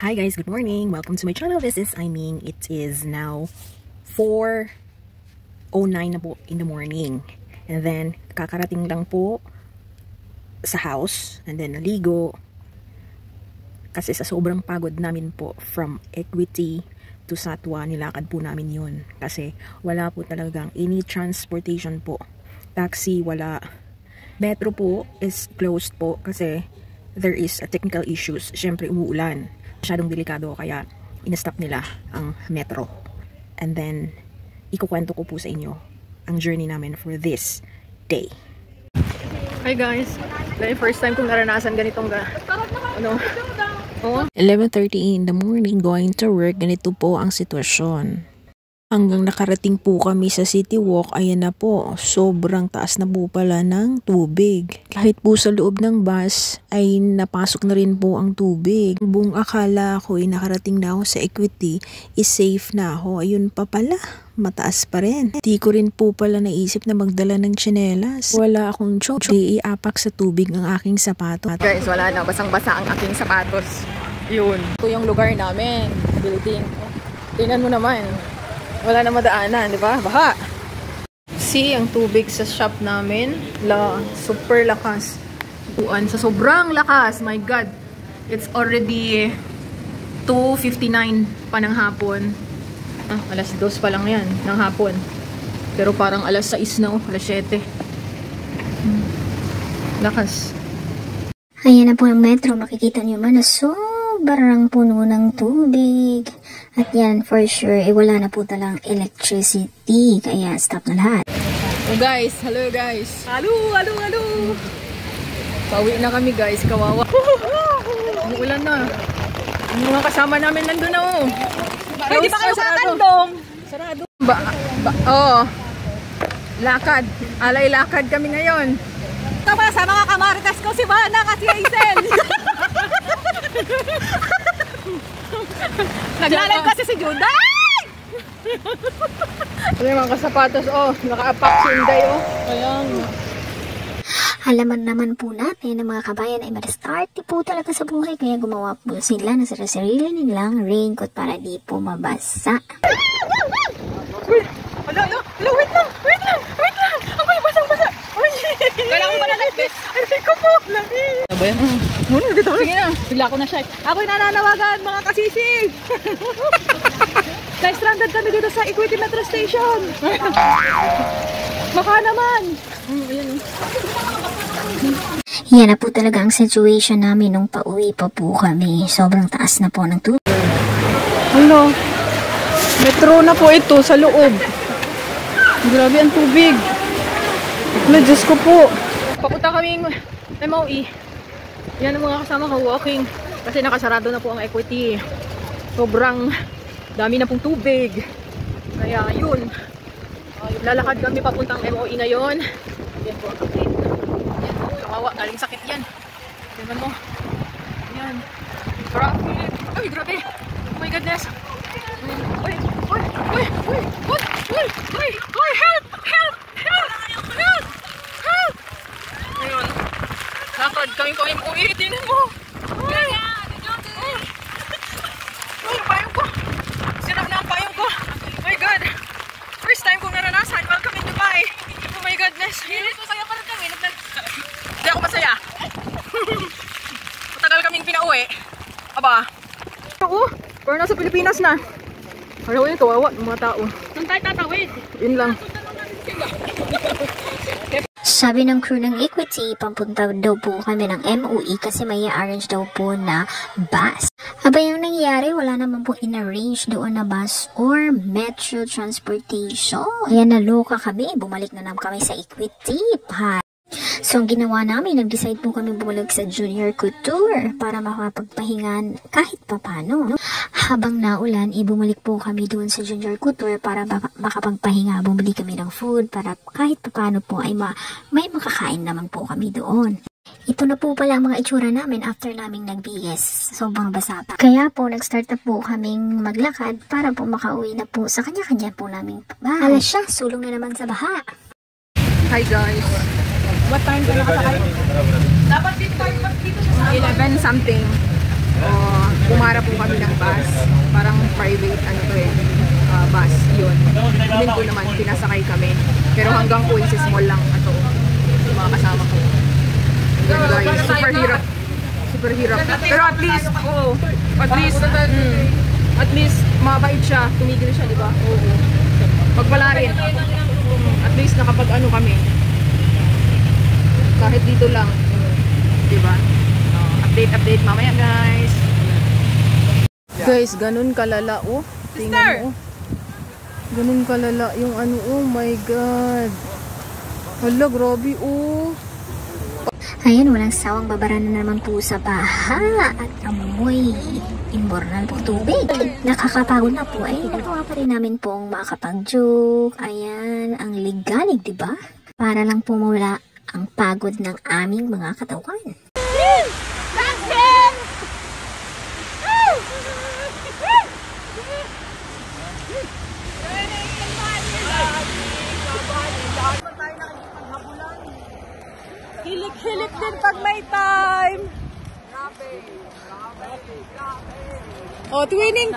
Hi guys, good morning. Welcome to my channel. It is now 4:09 na po in the morning. And then, kakarating lang po sa house. And then, naligo. Kasi sa sobrang pagod namin po from Equity to Satwa, nilakad po namin yun. Kasi wala po talagang any transportation po. Taxi, wala. Metro po is closed po kasi there is a technical issues. Siyempre, umuulan. Masyadong delikado kaya in-stop nila ang metro. And then, ikukwento ko po sa inyo ang journey namin for this day. Hi guys! First time kong naranasan ganitong 11:30 in the morning, going to work. Ganito po ang sitwasyon. Hanggang nakarating po kami sa City Walk, ayan na po, sobrang taas na po pala ng tubig. Kahit po sa loob ng bus ay napasok na rin po ang tubig. Buong akala ko ay nakarating na ako sa Equity, is safe na ako. Ayun pa pala, mataas pa rin. Di ko rin po pala naisip na magdala ng tsinelas. Wala akong choke, di iapak sa tubig ang aking sapatos. Guys, wala na, basang-basa ang aking sapatos. Yun. Ito yung lugar namin, building. Tingnan mo naman. Wala na madaanan, di ba? Baha. See, ang tubig sa shop namin. Super lakas. Buwan sa sobrang lakas. My God. It's already 2:59 pa ng hapon. Alas 2 pa lang yan ng hapon. Pero parang alas 6 na, alas 7. Lakas. Ayan na po ang metro. Makikita niyo man na sobrang puno ng tubig. At yan, for sure, wala na po talang electricity. Kaya stop na lahat. Oh guys, hello guys. Hello. Pauwi na kami guys, kawawa. Umuulan na. Yung mga kasama namin nandun na oh. Hindi pa kayo makakandong. Sarado. Lakad. Alay lakad kami ngayon. Tama sa mga kamaritas ko si Bana kasi Hazel. Naglalag kasi si Juday! Ano yung mga kasapatos, naka-apak si Inday, Ayan. Alaman naman po natin ng mga kabayan ay ma-start po talaga sa buhay. Kaya gumawa po sila ng sarili nilang raincoat para di po mabasa. Wait lang! Ako'y basang-basa! Kailangan ko pala like this. Ay ko po! Ano ba yan? Sige na, bigla ko na siya. Ako'y nananawagan mga kasisig! Na-stranded kami dito sa Equity Metro Station. Baka naman. Yan na po talaga ang situation namin nung pauwi pa po kami. Sobrang taas na po ng tubig. Hello. Metro na po ito sa loob. Grabe ang tubig. Diyos ko po. Papunta kaming MOE. Yan ang mga kasama ko walking. Kasi nakasarado na po ang Equity. Sobrang dami na pong tubig. Kaya yun. Lalakad kami papuntang MOE ngayon. Yan po ang update. Yan po. Kawawa. Galing sakit yan. Tingnan mo. Yan. Traffic. Ay, grabe. Oh my goodness. Help! Ayun. Lakad kami pa MOE. Tingnan mo. Ay, payong ko. Sira na ang payong ko. Oh my God. First time kong naranasan. Welcome in Dubai. Oh my goodness. Masaya pa rin kami. Hindi ako masaya. Matagal kaming pinauwi. Aba. Parang nasa Pilipinas na. Ano yun? Kawawa ng mga tao. Saan tayo tatawid? Yun lang. Sabi ng crew ng Equity, papunta daw po kami ng MOE kasi may arrange daw po na bus. Aba yung nangyari, wala naman po in-arrange doon na bus or metro transportation. Kaya naloka kami, bumalik na naman kami sa Equity. So ang ginawa namin, nag-decide po kami bumalik sa Junior Couture para makapagpahingan kahit papano. Habang naulan, bumalik po kami doon sa Junior Couture para makapagpahinga. Bumili kami ng food para kahit papano po ay may makakain naman po kami doon. Ito na po pala ang mga itsura namin after naming nag-BS. Sobrang basa pa. Kaya po, nag-start na po kaming maglakad para po makauwi na po sa kanya-kanya po naming bahay. Alas siya, sulong na naman sa baha. Hi guys. What time ka nakasakay? Dapat dito sa 11 something. Bumara po kami ng bus. Parang private, ano to eh, bus. Yun. Hindi ko naman, pinasakay kami. Pero hanggang Quincy Mall lang ito. Yung mga kasama ko. Yan guys, super hirap. Super hirap. Pero at least, at least, mabait siya. Tumigil siya, di ba? Oo. Pagpala rin. At least nakapag-ano kami. Kahit dito lang. Di ba? Update mamaya guys. Guys, ganun kalala oh. Tingnan mo oh. Ganun kalala yung ano, oh my god. Hala, grabe oh. Ayan, walang sawang babara na naman po sa baha at amoy imbornal po tubig. Nakakapagod na po ay nagawa pa rin namin pong makakapag-joke. Ayan, ang ligalig, diba? Para lang pumula ang pagod ng aming mga katawan. Hilik-hilik din pag may time. Oh, twinning.